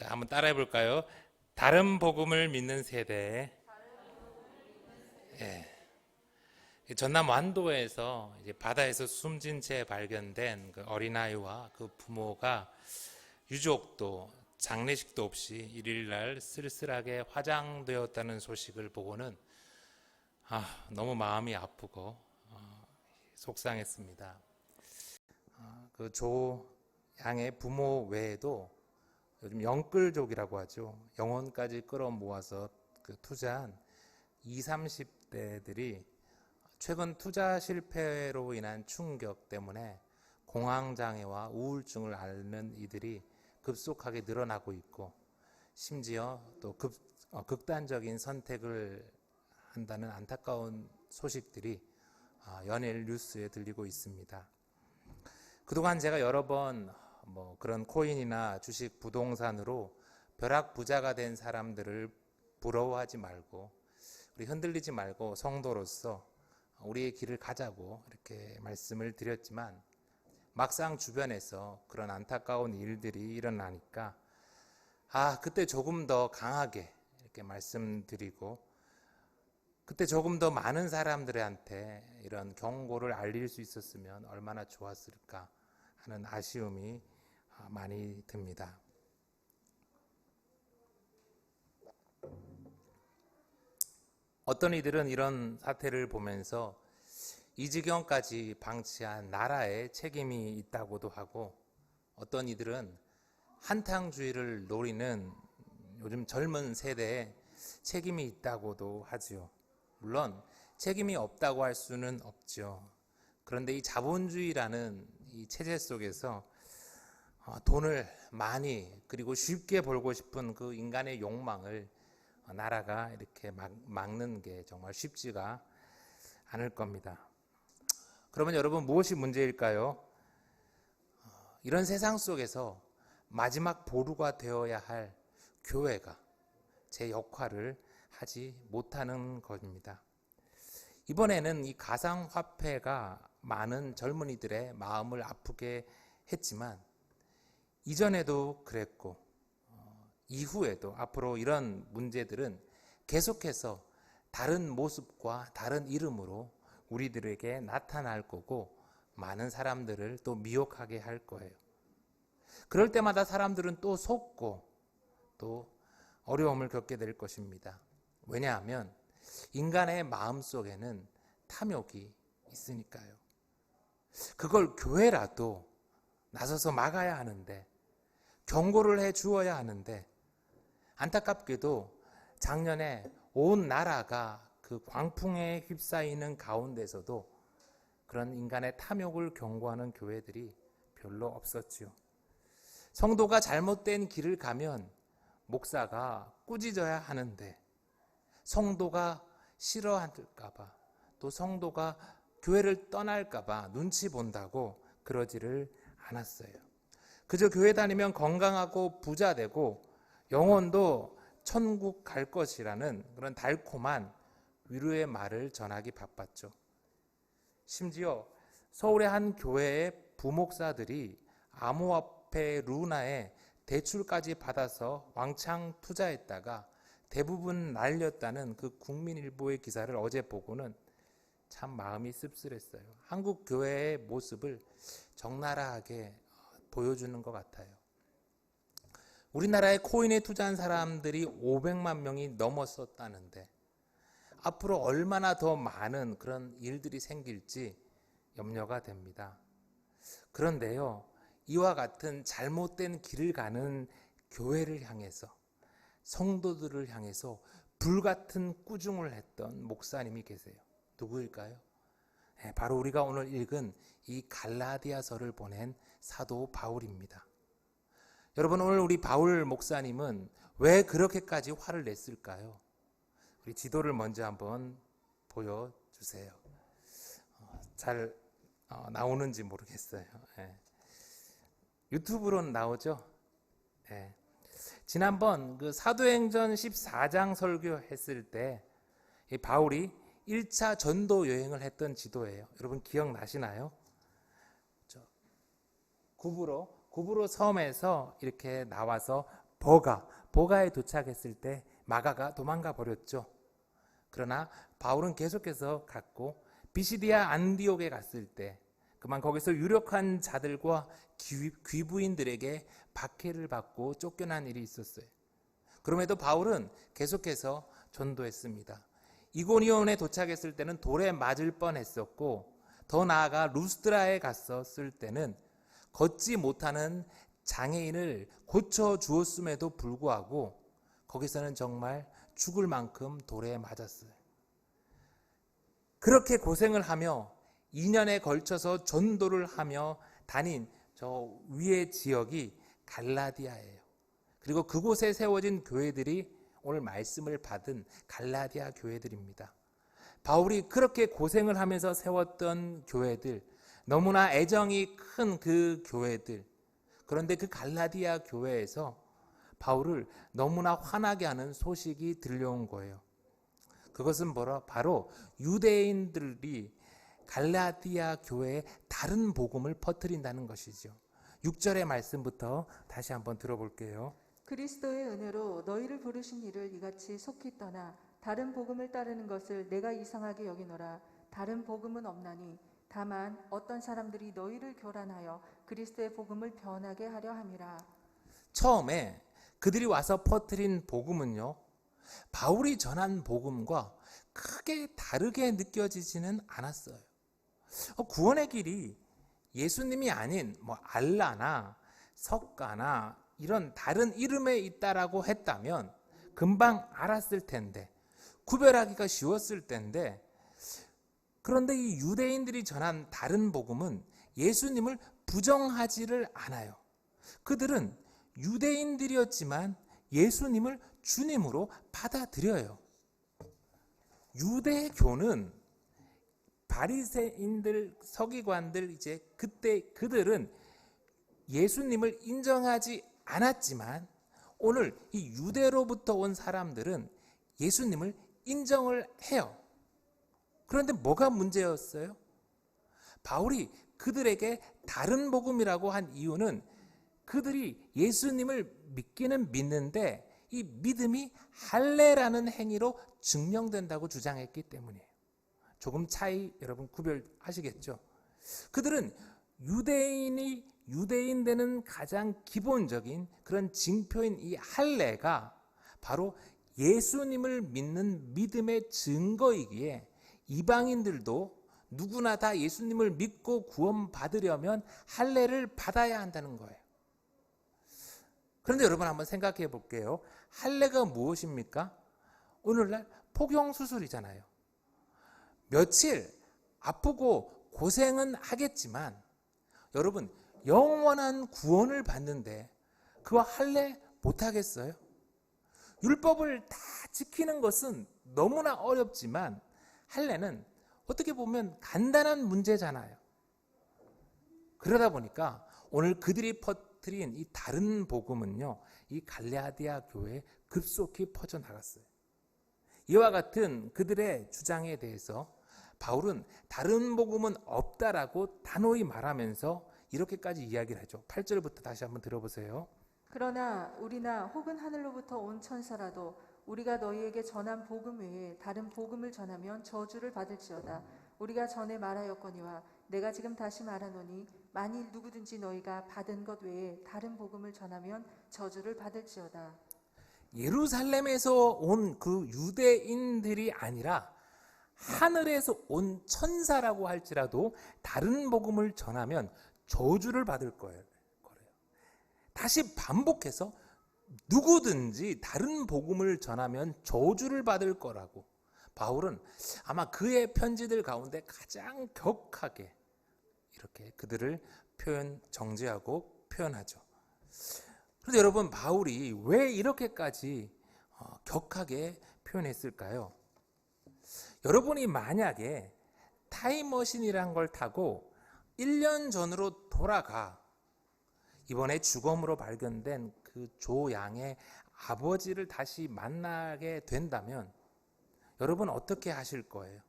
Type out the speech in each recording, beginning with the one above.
자, 한번 따라해 볼까요? 다른 복음을 믿는 세대. 예. 전남 완도에서 이제 바다에서 숨진 채 발견된 그 어린아이와 그 부모가 유족도 장례식도 없이 일일날 쓸쓸하게 화장되었다는 소식을 보고는 너무 마음이 아프고 속상했습니다. 그 조 양의 부모 외에도 요즘 영끌족이라고 하죠. 영혼까지 끌어모아서 그 투자한 20, 30대들이 최근 투자 실패로 인한 충격 때문에 공황장애와 우울증을 앓는 이들이 급속하게 늘어나고 있고, 심지어 또 극단적인 선택을 한다는 안타까운 소식들이 연일 뉴스에 들리고 있습니다. 그동안 제가 여러 번 그런 코인이나 주식, 부동산으로 벼락부자가 된 사람들을 부러워하지 말고, 우리 흔들리지 말고 성도로서 우리의 길을 가자고 이렇게 말씀을 드렸지만, 막상 주변에서 그런 안타까운 일들이 일어나니까 그때 조금 더 강하게 이렇게 말씀드리고, 그때 조금 더 많은 사람들한테 이런 경고를 알릴 수 있었으면 얼마나 좋았을까 하는 아쉬움이 많이 듭니다. 어떤 이들은 이런 사태를 보면서 이 지경까지 방치한 나라에 책임이 있다고도 하고, 어떤 이들은 한탕주의를 노리는 요즘 젊은 세대에 책임이 있다고도 하지요. 물론 책임이 없다고 할 수는 없죠. 그런데 이 자본주의라는 이 체제 속에서 돈을 많이 그리고 쉽게 벌고 싶은 그 인간의 욕망을 나라가 이렇게 막는 게 정말 쉽지가 않을 겁니다. 그러면 여러분, 무엇이 문제일까요? 이런 세상 속에서 마지막 보루가 되어야 할 교회가 제 역할을 하지 못하는 것입니다. 이번에는 이 가상화폐가 많은 젊은이들의 마음을 아프게 했지만, 이전에도 그랬고 이후에도 앞으로 이런 문제들은 계속해서 다른 모습과 다른 이름으로 우리들에게 나타날 거고, 많은 사람들을 또 미혹하게 할 거예요. 그럴 때마다 사람들은 또 속고 또 어려움을 겪게 될 것입니다. 왜냐하면 인간의 마음 속에는 탐욕이 있으니까요. 그걸 교회라도 나서서 막아야 하는데, 경고를 해 주어야 하는데, 안타깝게도 작년에 온 나라가 그 광풍에 휩싸이는 가운데서도 그런 인간의 탐욕을 경고하는 교회들이 별로 없었지요. 성도가 잘못된 길을 가면 목사가 꾸짖어야 하는데, 성도가 싫어할까봐, 또 성도가 교회를 떠날까봐 눈치 본다고 그러지를 않았어요. 그저 교회 다니면 건강하고 부자 되고 영혼도 천국 갈 것이라는 그런 달콤한 위로의 말을 전하기 바빴죠. 심지어 서울의 한 교회의 부목사들이 암호화폐 루나에 대출까지 받아서 왕창 투자했다가 대부분 날렸다는 그 국민일보의 기사를 어제 보고는 참 마음이 씁쓸했어요. 한국 교회의 모습을 적나라하게 보여주는 것 같아요. 우리나라에 코인에 투자한 사람들이 500만 명이 넘었었다는데, 앞으로 얼마나 더 많은 그런 일들이 생길지 염려가 됩니다. 그런데요, 이와 같은 잘못된 길을 가는 교회를 향해서, 성도들을 향해서 불같은 꾸중을 했던 목사님이 계세요. 누구일까요? 바로 우리가 오늘 읽은 이 갈라디아서를 보낸 사도 바울입니다. 여러분, 오늘 우리 바울 목사님은 왜 그렇게까지 화를 냈을까요? 우리 지도를 먼저 한번 보여주세요. 잘 나오는지 모르겠어요. 유튜브로는 나오죠? 지난번 그 사도행전 14장 설교했을 때 이 바울이 1차 전도 여행을 했던 지도예요. 여러분 기억나시나요? 구브로 섬에서 이렇게 나와서 버가에 도착했을 때 마가가 도망가 버렸죠. 그러나 바울은 계속해서 갔고 비시디아 안디옥에 갔을 때 그만 거기서 유력한 자들과 귀부인들에게 박해를 받고 쫓겨난 일이 있었어요. 그럼에도 바울은 계속해서 전도했습니다. 이고니온에 도착했을 때는 돌에 맞을 뻔했었고 더 나아가 루스드라에 갔었을 때는 걷지 못하는 장애인을 고쳐주었음에도 불구하고 거기서는 정말 죽을 만큼 돌에 맞았어요. 그렇게 고생을 하며 2년에 걸쳐서 전도를 하며 다닌 저 위의 지역이 갈라디아예요. 그리고 그곳에 세워진 교회들이 오늘 말씀을 받은 갈라디아 교회들입니다. 바울이 그렇게 고생을 하면서 세웠던 교회들, 너무나 애정이 큰 그 교회들, 그런데 그 갈라디아 교회에서 바울을 너무나 화나게 하는 소식이 들려온 거예요. 그것은 바로 유대인들이 갈라디아 교회에 다른 복음을 퍼뜨린다는 것이죠. 6절의 말씀부터 다시 한번 들어볼게요. 그리스도의 은혜로 너희를 부르신 이를 이같이 속히 떠나 다른 복음을 따르는 것을 내가 이상하게 여기노라. 다른 복음은 없나니 다만 어떤 사람들이 너희를 교란하여 그리스도의 복음을 변하게 하려 함이라. 처음에 그들이 와서 퍼뜨린 복음은요, 바울이 전한 복음과 크게 다르게 느껴지지는 않았어요. 구원의 길이 예수님이 아닌 알라나 석가나 이런 다른 이름에 있다라고 했다면 금방 알았을 텐데, 구별하기가 쉬웠을 텐데, 그런데 이 유대인들이 전한 다른 복음은 예수님을 부정하지를 않아요. 그들은 유대인들이었지만 예수님을 주님으로 받아들여요. 유대교는 바리새인들, 서기관들, 그때 그들은 예수님을 인정하지 않았지만 오늘 이 유대로부터 온 사람들은 예수님을 인정을 해요. 그런데 뭐가 문제였어요? 바울이 그들에게 다른 복음이라고 한 이유는 그들이 예수님을 믿기는 믿는데 이 믿음이 할례라는 행위로 증명된다고 주장했기 때문이에요. 조금 차이 여러분 구별하시겠죠? 그들은 유대인 되는 가장 기본적인 그런 징표인 이 할례가 바로 예수님을 믿는 믿음의 증거이기에 이방인들도 누구나 다 예수님을 믿고 구원받으려면 할례를 받아야 한다는 거예요. 그런데 여러분 한번 생각해 볼게요. 할례가 무엇입니까? 오늘날 포경수술이잖아요. 며칠 아프고 고생은 하겠지만 여러분 영원한 구원을 받는데 그와 할례 못하겠어요? 율법을 다 지키는 것은 너무나 어렵지만 할례는 어떻게 보면 간단한 문제잖아요. 그러다 보니까 오늘 그들이 퍼뜨린 이 다른 복음은요, 이 갈라디아 교회에 급속히 퍼져나갔어요. 이와 같은 그들의 주장에 대해서 바울은 다른 복음은 없다라고 단호히 말하면서 이렇게까지 이야기를 하죠. 8절부터 다시 한번 들어보세요. 그러나 우리나 혹은 하늘로부터 온 천사라도 우리가 너희에게 전한 복음 외에 다른 복음을 전하면 저주를 받을지어다. 우리가 전에 말하였거니와 내가 지금 다시 말하노니 만일 누구든지 너희가 받은 것 외에 다른 복음을 전하면 저주를 받을지어다. 예루살렘에서 온 그 유대인들이 아니라 하늘에서 온 천사라고 할지라도 다른 복음을 전하면 저주를 받을 거예요. 다시 반복해서 누구든지 다른 복음을 전하면 저주를 받을 거라고 바울은 아마 그의 편지들 가운데 가장 격하게 이렇게 그들을 정죄하고 표현하죠. 그런데 여러분 바울이 왜 이렇게까지 격하게 표현했을까요? 여러분이 만약에 타임머신이란 걸 타고 1년 전으로 돌아가 이번에 죽음으로 발견된 그 조양의 아버지를 다시 만나게 된다면 여러분 어떻게 하실 거예요?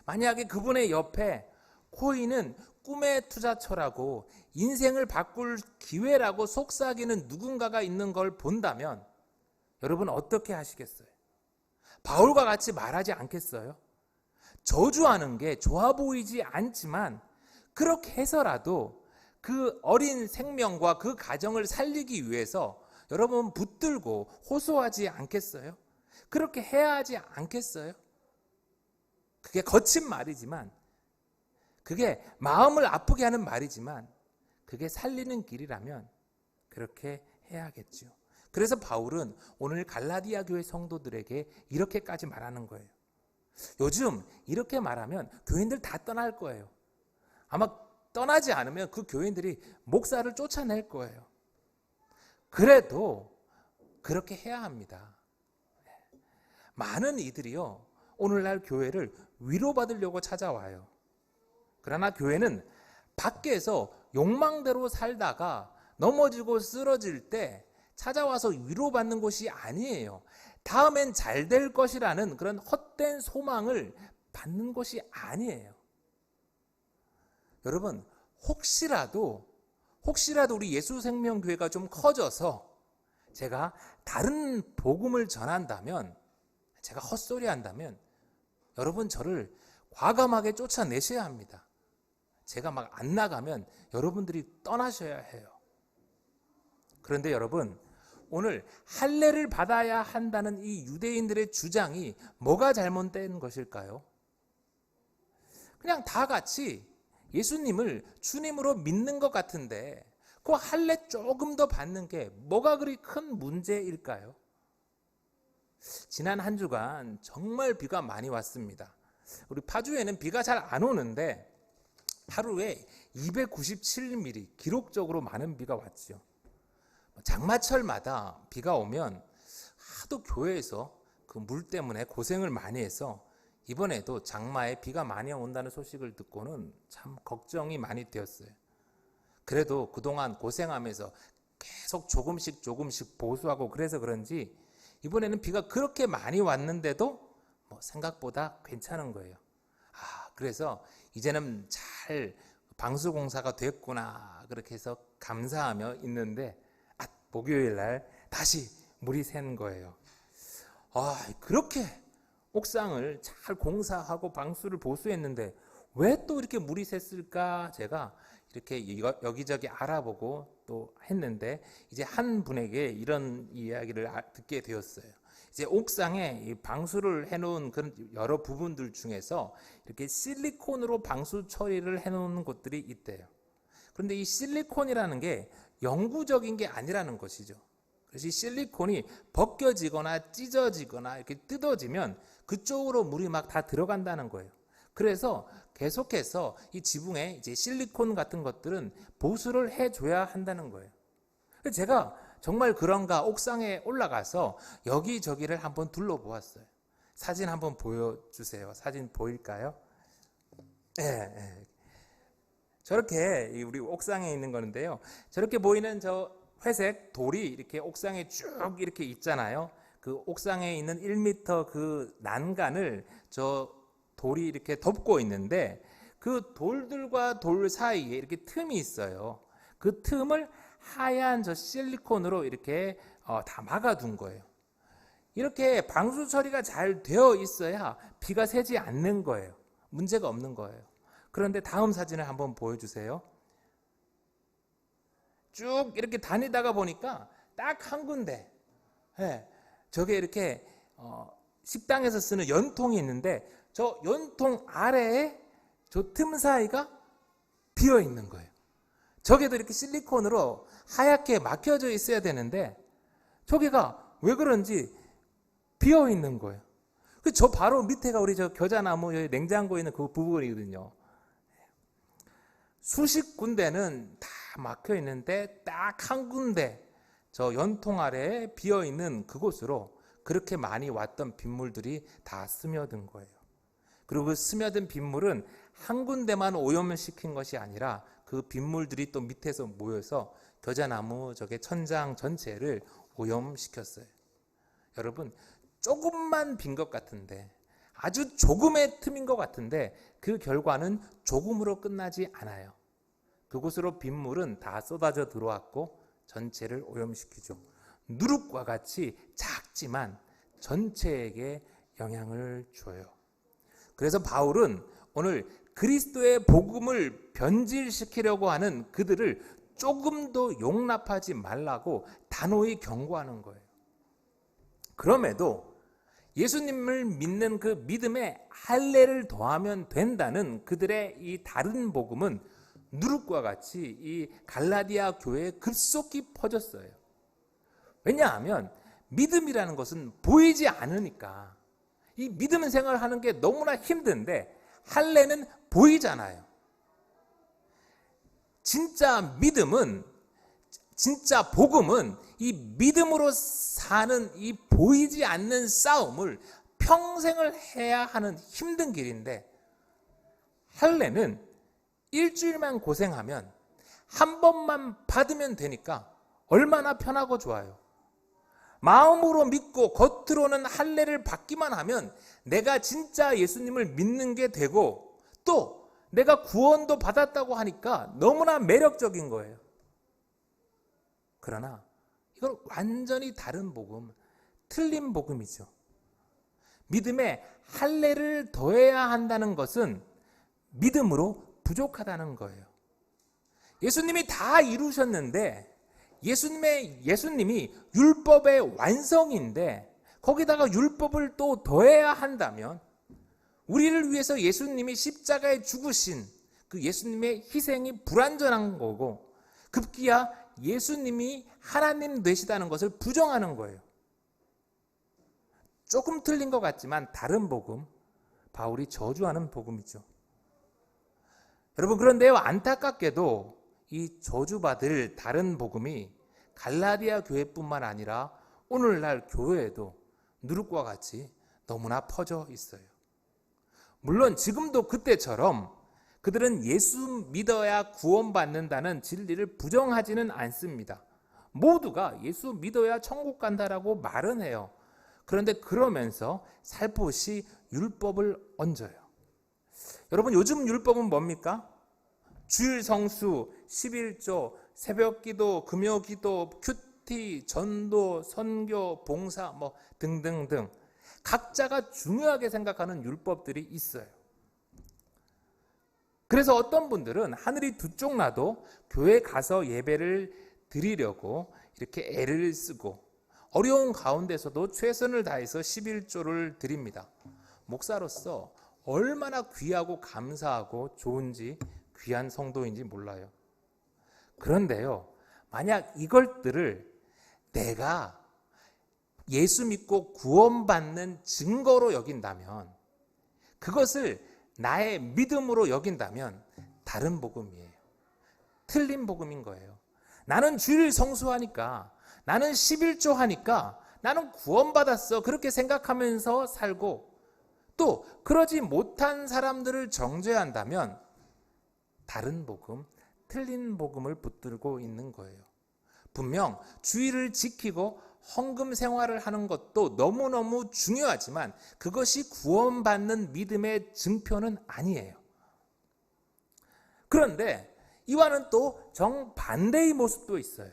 만약에 그분의 옆에 코인은 꿈의 투자처라고 인생을 바꿀 기회라고 속삭이는 누군가가 있는 걸 본다면 여러분 어떻게 하시겠어요? 바울과 같이 말하지 않겠어요? 저주하는 게 좋아 보이지 않지만 그렇게 해서라도 그 어린 생명과 그 가정을 살리기 위해서 여러분 붙들고 호소하지 않겠어요? 그렇게 해야 하지 않겠어요? 그게 거친 말이지만, 그게 마음을 아프게 하는 말이지만, 그게 살리는 길이라면 그렇게 해야겠죠. 그래서 바울은 오늘 갈라디아 교회 성도들에게 이렇게까지 말하는 거예요. 요즘 이렇게 말하면 교인들 다 떠날 거예요. 아마 떠나지 않으면 그 교인들이 목사를 쫓아낼 거예요. 그래도 그렇게 해야 합니다. 많은 이들이요, 오늘날 교회를 위로받으려고 찾아와요. 그러나 교회는 밖에서 욕망대로 살다가 넘어지고 쓰러질 때 찾아와서 위로받는 곳이 아니에요. 다음엔 잘 될 것이라는 그런 헛된 소망을 받는 곳이 아니에요. 여러분, 혹시라도 우리 예수생명교회가 좀 커져서 제가 다른 복음을 전한다면, 제가 헛소리 한다면 여러분 저를 과감하게 쫓아내셔야 합니다. 제가 막 안 나가면 여러분들이 떠나셔야 해요. 그런데 여러분, 오늘 할례를 받아야 한다는 이 유대인들의 주장이 뭐가 잘못된 것일까요? 그냥 다 같이 예수님을 주님으로 믿는 것 같은데 그 할례 조금 더 받는 게 뭐가 그리 큰 문제일까요? 지난 한 주간 정말 비가 많이 왔습니다. 우리 파주에는 비가 잘 안 오는데 하루에 297mm 기록적으로 많은 비가 왔죠. 장마철마다 비가 오면 하도 교회에서 그 물 때문에 고생을 많이 해서 이번에도 장마에 비가 많이 온다는 소식을 듣고는 참 걱정이 많이 되었어요. 그래도 그동안 고생하면서 계속 조금씩 보수하고 그래서 그런지 이번에는 비가 그렇게 많이 왔는데도 생각보다 괜찮은 거예요. 그래서 이제는 잘 방수공사가 됐구나 그렇게 해서 감사하며 있는데 목요일 날 다시 물이 샌 거예요. 그렇게 옥상을 잘 공사하고 방수를 보수했는데 왜 또 이렇게 물이 샜을까 제가 이렇게 여기저기 알아보고 또 했는데 이제 한 분에게 이런 이야기를 듣게 되었어요. 이제 옥상에 이 방수를 해놓은 그런 여러 부분들 중에서 이렇게 실리콘으로 방수 처리를 해놓은 곳들이 있대요. 그런데 이 실리콘이라는 게 영구적인 게 아니라는 것이죠. 그래서 이 실리콘이 벗겨지거나 찢어지거나 이렇게 뜯어지면 그쪽으로 물이 막 다 들어간다는 거예요. 그래서 계속해서 이 지붕에 이제 실리콘 같은 것들은 보수를 해줘야 한다는 거예요. 제가 정말 그런가 옥상에 올라가서 여기저기를 한번 둘러보았어요. 사진 한번 보여주세요. 사진 보일까요? 네. 저렇게 우리 옥상에 있는 거는데요. 저렇게 보이는 저 회색 돌이 이렇게 옥상에 쭉 이렇게 있잖아요. 그 옥상에 있는 1m 그 난간을 저 돌이 이렇게 덮고 있는데 그 돌들과 돌 사이에 이렇게 틈이 있어요. 그 틈을 하얀 저 실리콘으로 이렇게 다 막아둔 거예요. 이렇게 방수 처리가 잘 되어 있어야 비가 새지 않는 거예요. 문제가 없는 거예요. 그런데 다음 사진을 한번 보여주세요. 쭉 이렇게 다니다가 보니까 딱 한 군데, 저게 이렇게 식당에서 쓰는 연통이 있는데 저 연통 아래에 저 틈 사이가 비어 있는 거예요. 저게도 이렇게 실리콘으로 하얗게 막혀져 있어야 되는데 저기가 왜 그런지 비어 있는 거예요. 저 바로 밑에가 우리 저 겨자나무 냉장고에 있는 그 부분이거든요. 수십 군데는 다 막혀 있는데 딱 한 군데 저 연통 아래에 비어 있는 그곳으로 그렇게 많이 왔던 빗물들이 다 스며든 거예요. 그리고 그 스며든 빗물은 한 군데만 오염시킨 것이 아니라 그 빗물들이 또 밑에서 모여서 겨자나무 저게 천장 전체를 오염시켰어요. 여러분, 조금만 빈 것 같은데 아주 조금의 틈인 것 같은데 그 결과는 조금으로 끝나지 않아요. 그곳으로 빗물은 다 쏟아져 들어왔고 전체를 오염시키죠. 누룩과 같이 작지만 전체에게 영향을 줘요. 그래서 바울은 오늘 그리스도의 복음을 변질시키려고 하는 그들을 조금도 용납하지 말라고 단호히 경고하는 거예요. 그럼에도 예수님을 믿는 그 믿음에 할례를 더하면 된다는 그들의 이 다른 복음은 누룩과 같이 이 갈라디아 교회에 급속히 퍼졌어요. 왜냐하면 믿음이라는 것은 보이지 않으니까. 이 믿음 생활을 하는 게 너무나 힘든데 할례는 보이잖아요. 진짜 믿음은, 진짜 복음은 이 믿음으로 사는 이 보이지 않는 싸움을 평생을 해야 하는 힘든 길인데, 할례는 일주일만 고생하면 한 번만 받으면 되니까 얼마나 편하고 좋아요. 마음으로 믿고 겉으로는 할례를 받기만 하면 내가 진짜 예수님을 믿는 게 되고, 또 내가 구원도 받았다고 하니까 너무나 매력적인 거예요. 그러나 이건 완전히 다른 복음, 틀린 복음이죠. 믿음에 할례를 더해야 한다는 것은 믿음으로 부족하다는 거예요. 예수님이 다 이루셨는데, 예수님이 율법의 완성인데 거기다가 율법을 또 더해야 한다면, 우리를 위해서 예수님이 십자가에 죽으신 그 예수님의 희생이 불완전한 거고, 급기야 예수님이 하나님 되시다는 것을 부정하는 거예요. 조금 틀린 것 같지만 다른 복음, 바울이 저주하는 복음이죠. 여러분, 그런데요, 안타깝게도 이 저주받을 다른 복음이 갈라디아 교회뿐만 아니라 오늘날 교회에도 누룩과 같이 너무나 퍼져 있어요. 물론 지금도 그때처럼 그들은 예수 믿어야 구원받는다는 진리를 부정하지는 않습니다. 모두가 예수 믿어야 천국 간다라고 말은 해요. 그런데 그러면서 살포시 율법을 얹어요. 여러분, 요즘 율법은 뭡니까? 주일 성수, 11조, 새벽기도, 금요기도, 큐티, 전도, 선교, 봉사 뭐 등등등 각자가 중요하게 생각하는 율법들이 있어요. 그래서 어떤 분들은 하늘이 두 쪽 나도 교회 가서 예배를 드리려고 이렇게 애를 쓰고 어려운 가운데서도 최선을 다해서 11조를 드립니다. 목사로서 얼마나 귀하고 감사하고 좋은지, 귀한 성도인지 몰라요. 그런데요, 만약 이것들을 내가 예수 믿고 구원받는 증거로 여긴다면, 그것을 나의 믿음으로 여긴다면 다른 복음이에요. 틀린 복음인 거예요. 나는 주일 성수하니까, 나는 11조 하니까 나는 구원받았어, 그렇게 생각하면서 살고, 또 그러지 못한 사람들을 정죄한다면 다른 복음, 틀린 복음을 붙들고 있는 거예요. 분명 주의를 지키고 헌금 생활을 하는 것도 너무너무 중요하지만 그것이 구원받는 믿음의 증표는 아니에요. 그런데 이와는 또 정반대의 모습도 있어요.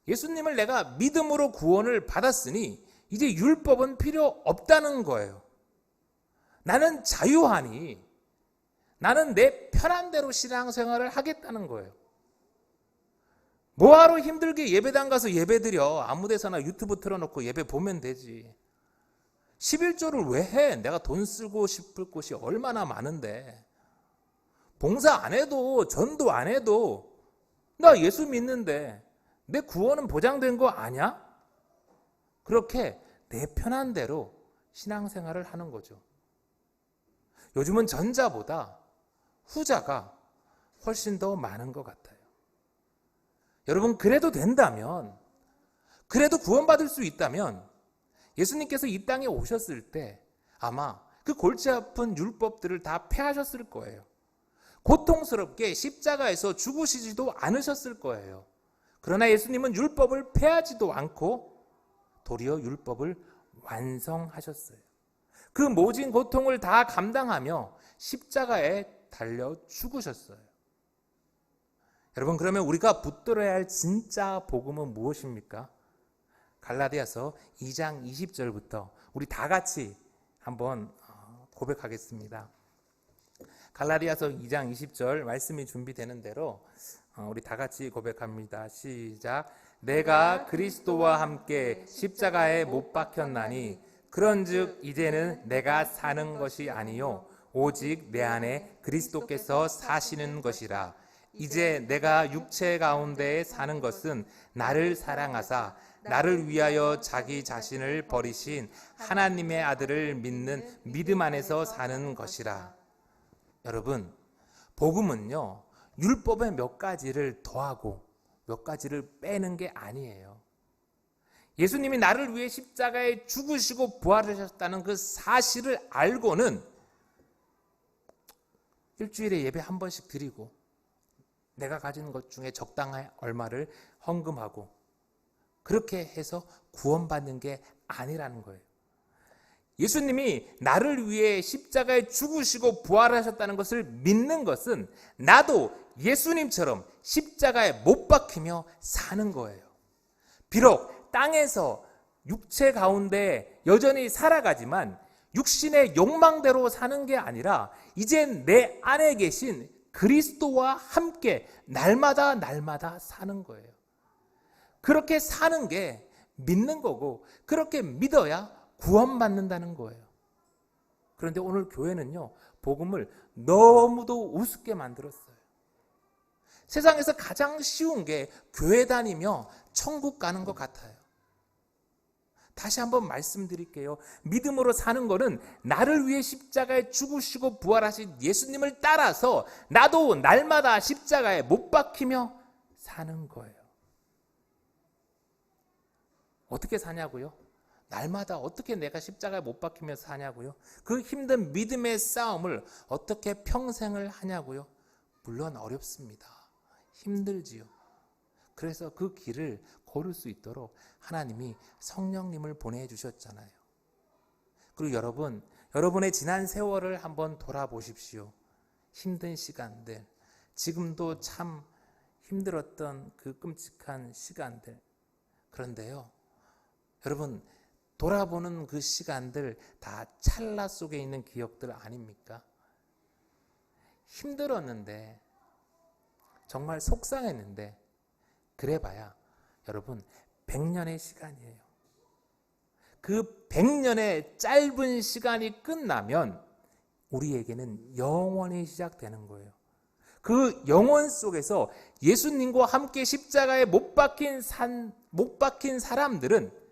예수님을 내가 믿음으로 구원을 받았으니 이제 율법은 필요 없다는 거예요. 나는 자유하니, 나는 내 편한 대로 신앙생활을 하겠다는 거예요. 뭐하러 힘들게 예배당 가서 예배 드려? 아무 데서나 유튜브 틀어놓고 예배 보면 되지. 11조를 왜 해? 내가 돈 쓰고 싶을 곳이 얼마나 많은데. 봉사 안 해도, 전도 안 해도 나 예수 믿는데 내 구원은 보장된 거 아냐? 그렇게 내 편한 대로 신앙생활을 하는 거죠. 요즘은 전자보다 후자가 훨씬 더 많은 것 같아요. 여러분, 그래도 된다면, 그래도 구원받을 수 있다면 예수님께서 이 땅에 오셨을 때 아마 그 골치 아픈 율법들을 다 폐하셨을 거예요. 고통스럽게 십자가에서 죽으시지도 않으셨을 거예요. 그러나 예수님은 율법을 폐하지도 않고 도리어 율법을 완성하셨어요. 그 모진 고통을 다 감당하며 십자가에 달려 죽으셨어요. 여러분, 그러면 우리가 붙들어야 할 진짜 복음은 무엇입니까? 갈라디아서 2장 20절부터 우리 다 같이 한번 고백하겠습니다. 갈라디아서 2장 20절 말씀이 준비되는 대로 우리 다 같이 고백합니다. 시작. 내가 그리스도와 함께 십자가에 못 박혔나니 그런즉 이제는 내가 사는 것이 아니요 오직 내 안에 그리스도께서 사시는 것이라. 이제 내가 육체 가운데 사는 것은 나를 사랑하사 나를 위하여 자기 자신을 버리신 하나님의 아들을 믿는 믿음 안에서 사는 것이라. 여러분, 복음은요, 율법의 몇 가지를 더하고 몇 가지를 빼는 게 아니에요. 예수님이 나를 위해 십자가에 죽으시고 부활하셨다는 그 사실을 알고는 일주일에 예배 한 번씩 드리고 내가 가진 것 중에 적당한 얼마를 헌금하고 그렇게 해서 구원받는 게 아니라는 거예요. 예수님이 나를 위해 십자가에 죽으시고 부활하셨다는 것을 믿는 것은 나도 예수님처럼 십자가에 못 박히며 사는 거예요. 비록 땅에서 육체 가운데 여전히 살아가지만 육신의 욕망대로 사는 게 아니라 이젠 내 안에 계신 그리스도와 함께 날마다 사는 거예요. 그렇게 사는 게 믿는 거고 그렇게 믿어야 구원받는다는 거예요. 그런데 오늘 교회는요, 복음을 너무도 우습게 만들었어요. 세상에서 가장 쉬운 게 교회 다니며 천국 가는 것 같아요. 다시 한번 말씀드릴게요. 믿음으로 사는 거는 나를 위해 십자가에 죽으시고 부활하신 예수님을 따라서 나도 날마다 십자가에 못 박히며 사는 거예요. 어떻게 사냐고요? 날마다 어떻게 내가 십자가에 못 박히며 사냐고요? 그 힘든 믿음의 싸움을 어떻게 평생을 하냐고요? 물론 어렵습니다. 힘들지요. 그래서 그 길을 걸을 수 있도록 하나님이 성령님을 보내주셨잖아요. 그리고 여러분의 지난 세월을 한번 돌아보십시오. 힘든 시간들, 지금도 참 힘들었던 그 끔찍한 시간들. 그런데요, 여러분, 돌아보는 그 시간들 다 찰나 속에 있는 기억들 아닙니까? 힘들었는데, 정말 속상했는데, 그래봐야 여러분 100년의 시간이에요. 그 100년의 짧은 시간이 끝나면 우리에게는 영원히 시작되는 거예요. 그 영원 속에서 예수님과 함께 십자가에 못 박힌 사람들은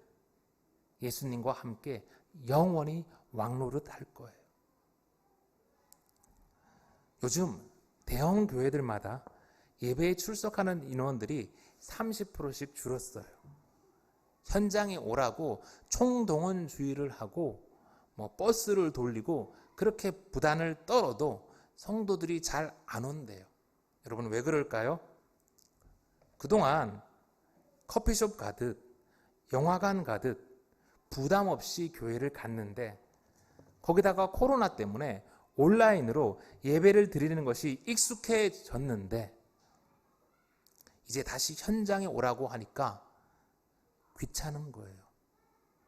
예수님과 함께 영원히 왕노릇 할 거예요. 요즘 대형 교회들마다 예배에 출석하는 인원들이 30%씩 줄었어요. 현장에 오라고 총동원주의를 하고 버스를 돌리고 그렇게 부단을 떨어도 성도들이 잘 안 온대요. 여러분, 왜 그럴까요? 그동안 커피숍 가듯 영화관 가듯 부담 없이 교회를 갔는데 거기다가 코로나 때문에 온라인으로 예배를 드리는 것이 익숙해졌는데 이제 다시 현장에 오라고 하니까 귀찮은 거예요.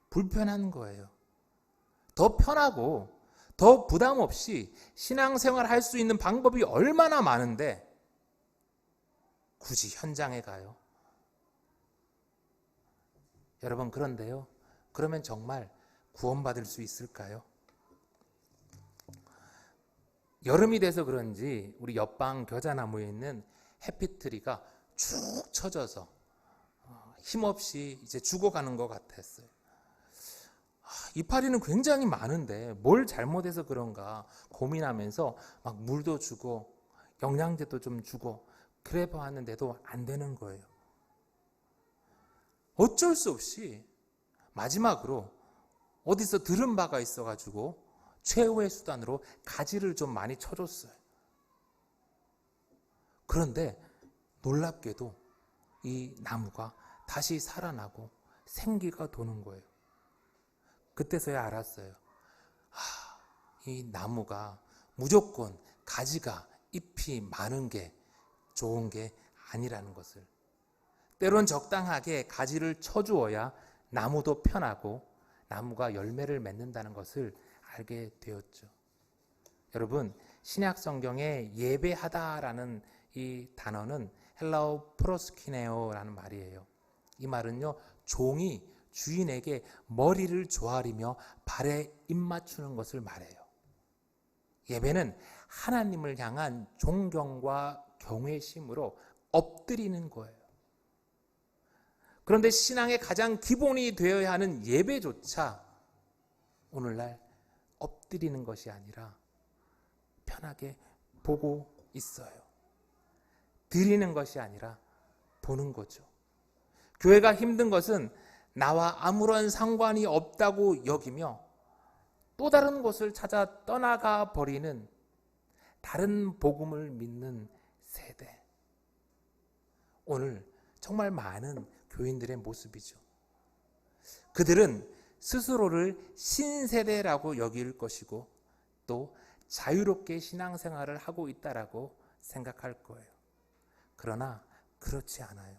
불편한 거예요. 더 편하고 더 부담 없이 신앙생활 할 수 있는 방법이 얼마나 많은데 굳이 현장에 가요. 여러분, 그런데요, 그러면 정말 구원받을 수 있을까요? 여름이 돼서 그런지 우리 옆방 겨자나무에 있는 해피트리가 축 처져서 힘없이 이제 죽어가는 것 같았어요. 이파리는 굉장히 많은데 뭘 잘못해서 그런가 고민하면서 막 물도 주고 영양제도 좀 주고 그래 봤는데도 안 되는 거예요. 어쩔 수 없이 마지막으로 어디서 들은 바가 있어가지고 최후의 수단으로 가지를 좀 많이 쳐줬어요. 그런데 놀랍게도 이 나무가 다시 살아나고 생기가 도는 거예요. 그때서야 알았어요. 이 나무가 무조건 가지가 잎이 많은 게 좋은 게 아니라는 것을, 때론 적당하게 가지를 쳐주어야 나무도 편하고 나무가 열매를 맺는다는 것을 알게 되었죠. 여러분, 신약 성경에 예배하다라는 이 단어는 헬라어 프로스키네오라는 말이에요. 이 말은요, 종이 주인에게 머리를 조아리며 발에 입 맞추는 것을 말해요. 예배는 하나님을 향한 존경과 경외심으로 엎드리는 거예요. 그런데 신앙의 가장 기본이 되어야 하는 예배조차 오늘날 엎드리는 것이 아니라 편하게 보고 있어요. 드리는 것이 아니라 보는 거죠. 교회가 힘든 것은 나와 아무런 상관이 없다고 여기며 또 다른 곳을 찾아 떠나가 버리는 다른 복음을 믿는 세대. 오늘 정말 많은 교인들의 모습이죠. 그들은 스스로를 신세대라고 여길 것이고 또 자유롭게 신앙생활을 하고 있다라고 생각할 거예요. 그러나 그렇지 않아요.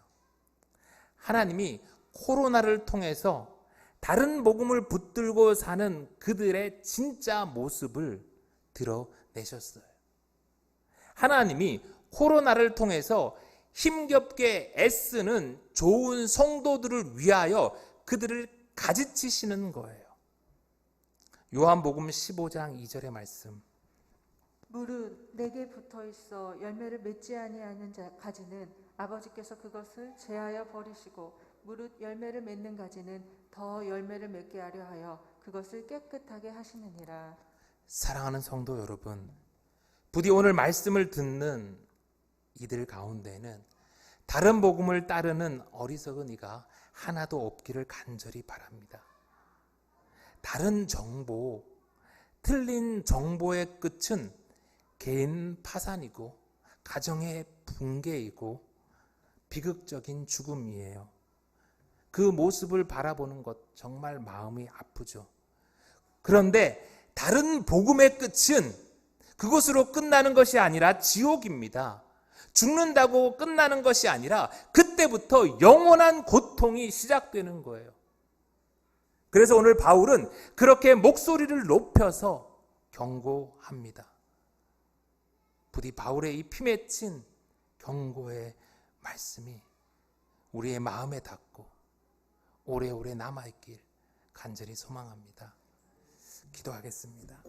하나님이 코로나를 통해서 다른 복음을 붙들고 사는 그들의 진짜 모습을 드러내셨어요. 하나님이 코로나를 통해서 힘겹게 애쓰는 좋은 성도들을 위하여 그들을 가지치시는 거예요. 요한복음 15장 2절의 말씀. 무릇 내게 붙어 있어 열매를 맺지 아니하는 가지는 아버지께서 그것을 제하여 버리시고 무릇 열매를 맺는 가지는 더 열매를 맺게 하려 하여 그것을 깨끗하게 하시느니라. 사랑하는 성도 여러분, 부디 오늘 말씀을 듣는 이들 가운데는 다른 복음을 따르는 어리석은 이가 하나도 없기를 간절히 바랍니다. 다른 정보, 틀린 정보의 끝은 개인 파산이고 가정의 붕괴이고 비극적인 죽음이에요. 그 모습을 바라보는 것 정말 마음이 아프죠. 그런데 다른 복음의 끝은 그것으로 끝나는 것이 아니라 지옥입니다. 죽는다고 끝나는 것이 아니라 그때부터 영원한 고통이 시작되는 거예요. 그래서 오늘 바울은 그렇게 목소리를 높여서 경고합니다. 부디 바울의 이 피맺힌 경고의 말씀이 우리의 마음에 닿고 오래오래 남아있길 간절히 소망합니다. 기도하겠습니다.